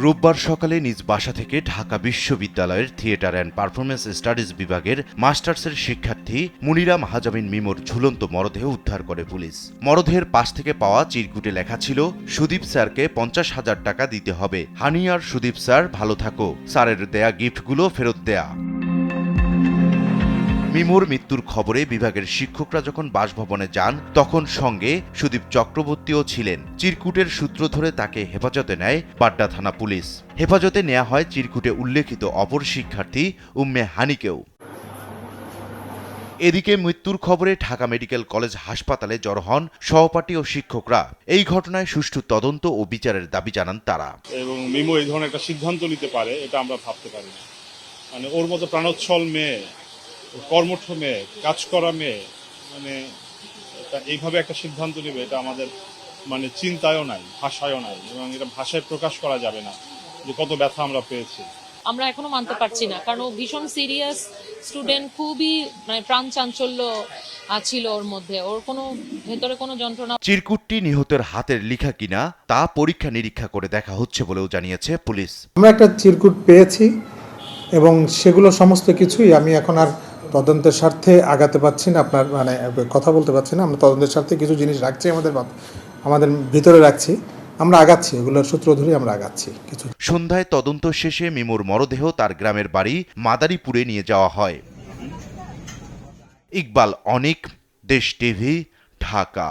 রোববার সকালে নিজ বাসা থেকে ঢাকা বিশ্ববিদ্যালয়ের থিয়েটার অ্যান্ড পারফরমেন্স স্টাডিজ বিভাগের মাস্টার্সের শিক্ষার্থী মুনিরা মাহাজাবিন মিমোর ঝুলন্ত মরদেহ উদ্ধার করে পুলিশ। মরদেহের পাশ থেকে পাওয়া চিরকুটে লেখা ছিল, সুদীপ স্যারকে 50,000 টাকা দিতে হবে। হানি আর সুদীপ স্যার ভালো থাকো, স্যারের দেয়া গিফটগুলো ফেরত দেয়া। মিমোর মৃত্যুর খবরে বিভাগের শিক্ষকরা যখন বাসভবনে যান তখন সঙ্গে সুদীপ চক্রবর্তীও ছিলেন। চিরকুটের সূত্র ধরে তাকে হেফাজতে নেয় বাড্ডা থানা পুলিশ। হেফাজতে নেওয়া হয় চিরকুটে উল্লেখিত অপর শিক্ষার্থী উম্মে হানিকেও। এদিকে মৃত্যুর খবরে ঢাকা মেডিকেল কলেজ হাসপাতালে জড়ো হন সহপাঠী ও শিক্ষকরা। এই ঘটনায় সুষ্ঠু তদন্ত ও বিচারের দাবি জানান তারা। এবং মিমো এই ধরনের একটা সিদ্ধান্ত নিতে পারে এটা আমরা ভাবতে পারি না। মানে ওর মতো প্রাণোচ্ছল মেয়ে, কর্মঠ মেয়ে, কাজ করা মেয়ে, মানে এইভাবে একটা সিদ্ধান্ত নেবে এটা আমাদের মানে চিন্তায়ও নাই, ভাষায়ও নাই, এবং এটা ভাষায় প্রকাশ করা যাবে না যে কত ব্যথা আমরা পেয়েছি। আমরা এখনো মানতে পারছি না, কারণ ও ভীষণ সিরিয়াস স্টুডেন্ট, খুবই মানে প্রাণ চাঞ্চল্য ছিল ওর মধ্যে, ওর কোনো ভেতরে কোনো যন্ত্রণা। চিরকুটটি নিহতের হাতের লেখা কিনা তা পরীক্ষা নিরীক্ষা করে দেখা হচ্ছে বলেও জানিয়েছে পুলিশ। আমরা একটা চিরকুট পেয়েছি এবং সেগুলো সমস্ত কিছুই আমি এখন আর তদন্তের স্বার্থে আগাতে পারছি না, আপনার মানে কথা বলতে পারছি না। আমরা তদন্তের স্বার্থে কিছু জিনিস রাখছি আমাদের ভিতরে রাখছি, আমরা আগাচ্ছি, এগুলোর সূত্র ধরে আমরা আগাচ্ছি কিছু। সন্ধ্যায় তদন্ত শেষে মিমোর মরদেহ তার গ্রামের বাড়ি মাদারীপুরে নিয়ে যাওয়া হয়। ইকবাল অনিক, দেশ টিভি, ঢাকা।